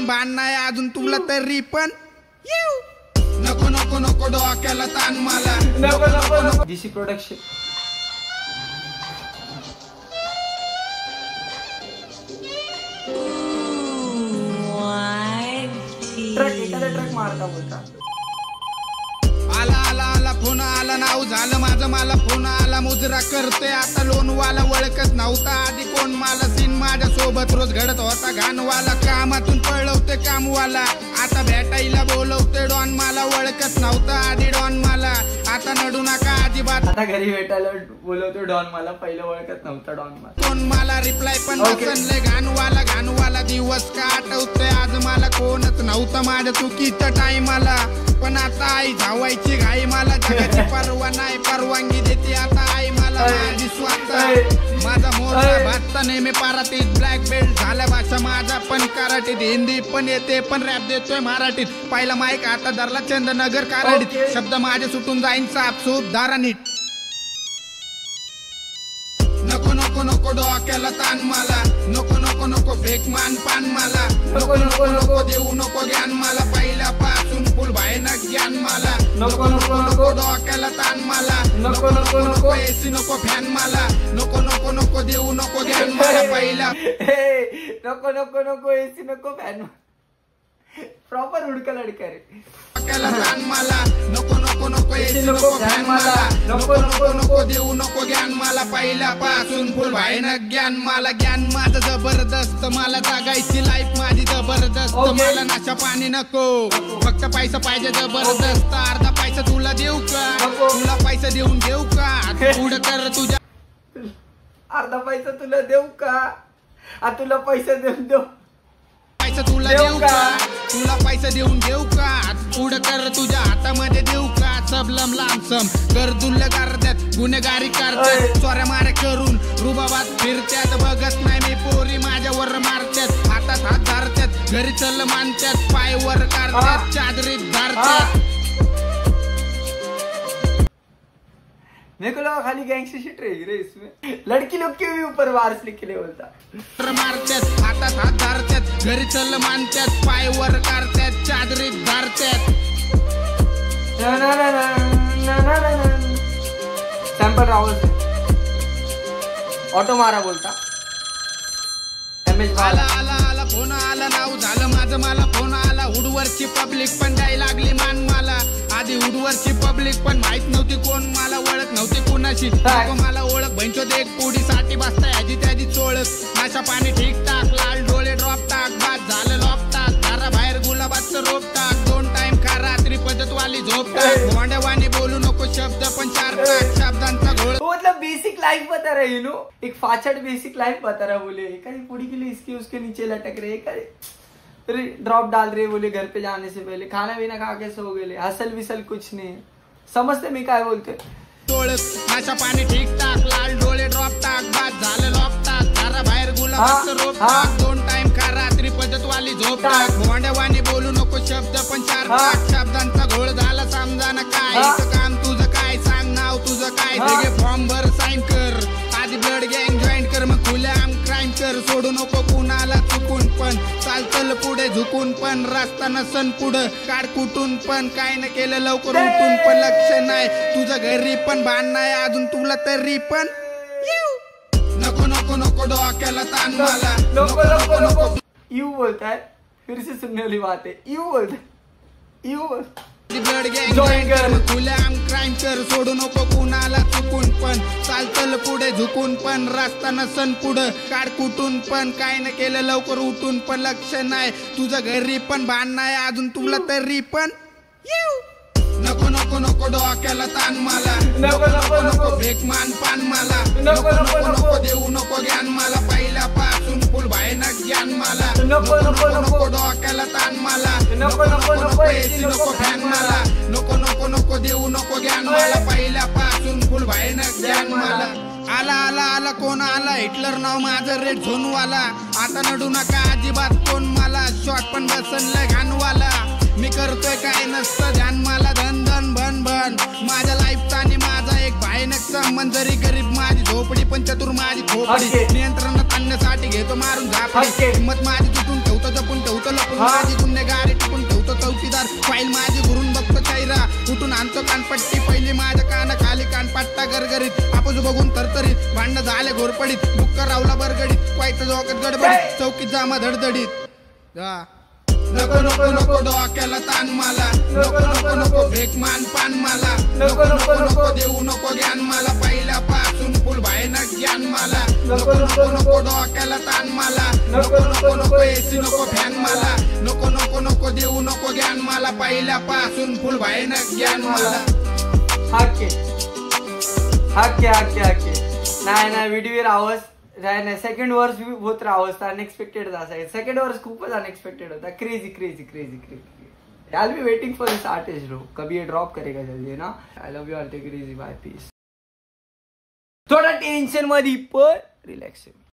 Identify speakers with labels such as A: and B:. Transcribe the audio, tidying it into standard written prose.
A: पण भान नाही अजून तुला तरी पण नको नको नको डोक्याला ताण मला नको नको नको
B: डीसी प्रोडक्शन ट्रक एखादा ट्रक मारता बोलता
A: आला आला आला फोन आला नाव झालं माझं मला फोन आला मुजरा करते आता लोनवाला ओळखत नव्हता आधी कोण मला सीन माझ्या सोबत रोज घडत होता घाणवाला कामातून पळवते कामवाला आता भेटायला बोलवते डॉन मला ओळखत नव्हता आधी डॉन मला आता नडू नका अजिबात
B: आता घरी भेटायला बोलवतो डॉन मला पहिलं ओळखत नव्हता डॉन मला
A: कोण मला रिप्लाय पण नसले घाणवाला दिवस का आठवते आज मला कोणच नव्हतं माझ्या चुकीच्या टाइमाला पण आता आई धावायची घाई मला जगाची परवा नाही परवानगी देते आता आई मला माझी स्वतः माझा मोठा भात नेहमी पाराटीत ब्लॅक बेल्ट झाला भाषा माझा पण कराटीत हिंदी पण येते पण रॅप देतोय मराठीत पहिला माईक आता धरला चंदनगर काराडीत शब्द माझे सुटून जाईन सापसूप दारा नीट नको नको नको डोक्याला ताण मला नको नको नको फेक मान पान मला नको नको नको देऊ नको ज्ञान मला पहिल्यापासून फुल भयानक ज्ञान मला नको नको नको डोक्याला ताण मला नको नको नको एसी नको फॅन मला नको नको नको देऊ नको ज्ञान मला पहिला
B: नको नको नको एसी नको फॅन प्रॉपर हुडका लडका रे
A: डोक्याला ताण मला नको नको नको एसी नको फॅन मला नको नको नको देऊ नको ज्ञान मला पहिल्यापासून फुल भयानक ज्ञान मला ज्ञान माझं जबरदस्त मला जगायची लाईफ माझी जबरदस्त मला नशा पाणी नको फक्त पैसा पाहिजे जबरदस्त अर्धा पैसा तुला देऊ का तुला पैसा देऊन देऊ का पुढे कर तुझ्या
B: अर्धा पैसा तुला देऊ का तुला पैसा देऊन देऊ
A: पैसा तुला देऊ का तुला पैसा देऊन देऊ का पुढे कर तुझ्या हातामध्ये देऊ का सबलम लांबसम गरजुल्य करतात गुन्हेगारी करतात चोऱ्या मारे करून रुबाबात फिरत्यात बघत नाही मी पोरी माझ्यावर मारतात हातात हात धरतात घरी चल मानतात पायवर काढतात चादरीत धरतात
B: मेरे को लगा खाली गैंगस्टर शिट रहेगी रे इसमें लड़की लोग के भी ऊपर वार्स लिख के बोलता
A: मारतात हातात हात धरतात घरी चल मानतात पायवर काढतात चादरीत धरतात
B: सैंपल राहुल ऑटो मारा बोलता
A: आला आला आला फोन आला नाव झालं माझं मला फोन आला हुडवरची पब्लिक पण द्यायला लागली मान मला आधी हुडवरची पब्लिक पण माहित नव्हती कोण मला ओळख नव्हती कुणाशी मला ओळख भैंचो देख पोडीसाठी बसता याची त्याची चोळख नाशा पाणी ठीक टाक लाल डोळे ड्रॉप टाक बाद झालं लॉप टाक घरा बाहेर गुलाबाचं रोप टाक 2 टाइम खा रात्री पद्धतवाली झोप टाक भोंड्यावानी बोलू नको शब्द पण 4 टाक शब्दांचा घोळ
B: मतलब बेसिक लाइफ बता रहा है यू नो एक फाचड़ बेसिक लाइफ बता रहा बोले कहीं पूरी के लिए इसके उसके नीचे लटक रहे कहीं ड्रॉप डाल रहे बोले घर पे जाने से पहले खाना पीना खा के सो गए हसल विसल कुछ नहीं समझते मी काय बोलते
A: नाशा पाणी ठीक टाक लाल डोळे ड्रॉप टाक बाद झालं लॉप टाक घरा बाहेर गुलाबाचं रोप टाक 2 टाइम खा रात्री पद्धतवाली झोप टाक भोंड्यावानी बोलू नको शब्द पण 4 टाक शब्दांचा घोळ झाला समजाना काय काम तुझं काय सांग नाव तुझं काय सगळे फॉर्म भर साइन कर आधी ब्लड गँग जॉईन कर मग खुलेआम क्राईम कर सोडू नको कुणाला चुकून पण चालतल पुढे झुकून पण रस्ता नसन पुढं काढ कुठून पण काय न केलं लवकर उठून पण लक्ष नाही तुझं घरी पण भान नाही अजून तुला तरी पण नको नको नको डोक्याला ताण मला
B: नको नको नको यू बोलता है फिर से सुनने वाली बात है यू बोलता है यू
A: ब्लड गँग जॉईन कर खुलेआम क्राईम कर सोडू नको कुणाला चुकून पण चालतल पुढे झुकून पण रस्ता नसन पुढं काढ कुठून पण काय न केलं लवकर उठून पण लक्ष नाही तुझं घरी पण भान नाही अजून तुला तरी पण नको नको नको डोक्याला ताण मला नको नको नको फेक मान पान मला नको नको नको देऊ नको ज्ञान मला पहिल्यापासून फुल भयानक ज्ञान मला नको नको नको डोक्याला ताण मला नको नको नको एसी नको फॅन मला नको नको नको देऊ नको ज्ञान मला पहिल्यापासून फुल भयानक ज्ञान मला आला आला आला कोण आला हिटलर नाव माझं रेड झोनवाला आता नडू नका अजिबात कोण मला शॉट पण बसनलं घाणवाला मी करतोय काय नसतं ध्यान मला धन धन भन भन माझ्या लाईफचा आणि माझा एक भयानक संबंध जरी गरीब माझी झोपडी पण चतुर माझी खोपडी नियंत्रणात आणण्यासाठी घेतो मारून झापडी हिंमत माझी तुटून ठेवतो जपून ठेवतो आपण माझी गुन्हेगारी टिपून ठेवतो चौकीदार फाईल माझी घुरून बघतो चेहरा उठून आणतो कानपट्टी पहिली माझ्या कानाखाली कानपट्टा गरगरीत आपण बघून तरतरीत भांडणं झाले घोरपडीत बुक्का रावला बरगडीत व्हायचं जोकत गडबडीत चौकीत जामा धडधडीत नको नको नको डोक्याला ताण मला नको नको नको भेक मान पान मला नको नको नको देऊ नको ज्ञान मला पहिल्यापासून फुल भयानक ज्ञान मला नको नको नको डोक्याला ताण मला नको नको नको एसी नको फॅन मला नको नको नको देऊ नको ज्ञान मला पहिल्यापासून फुल भयानक ज्ञान मला
B: हाके हाके हाके हाके नाही व्हिडिओ आवाज नाही सेकंड वर्स भी बहुत रावस था अनएक्सपेक्टेड था सेकंड वर्स खूपच अनएक्सपेक्टेड होता crazy crazy crazy crazy I will be waiting for this artist bro कभी ये ड्रॉप करेगा जल्दी ना I love you all take it easy bye peace थोड़ा टेंशन मध्ये पण रिलॅक्स